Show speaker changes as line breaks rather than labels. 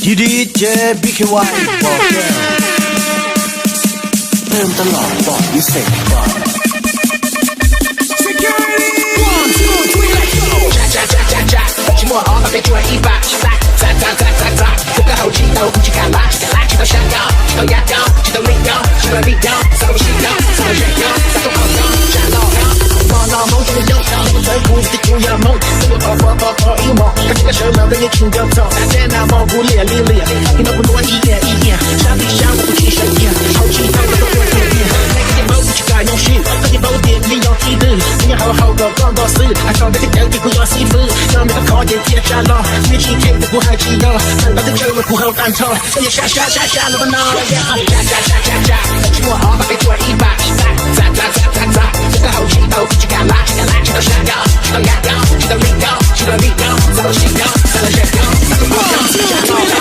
DJ BKY บอกแก้วเติมตลอดบอกวิเศษก่อน Security 1 2 3 let's go
加寂寞好把被追一把砸这个好激动不去干嘛气到下高气到牙膏气到力高气到力高啥都不行高啥都炫耀啥都好高战到高我老梦中的忧伤在乎的就要梦这个跑一梦看这个什么的也听得懂在那蒙古烈听到不乱一眼上帝下我不去深夜好激动的都会变那个地方不去改用心那地方点你要记得今天好好的逛到死还少那个等地不要媳妇让每个考验别站了越起天的不还记得看到的这个不好蛋疼也下了吧呢加寂寞好把被追一把砸这个好激动不去干嘛气到下高气到牙膏气到力高气到力高啥都行高啥都炫高啥都好高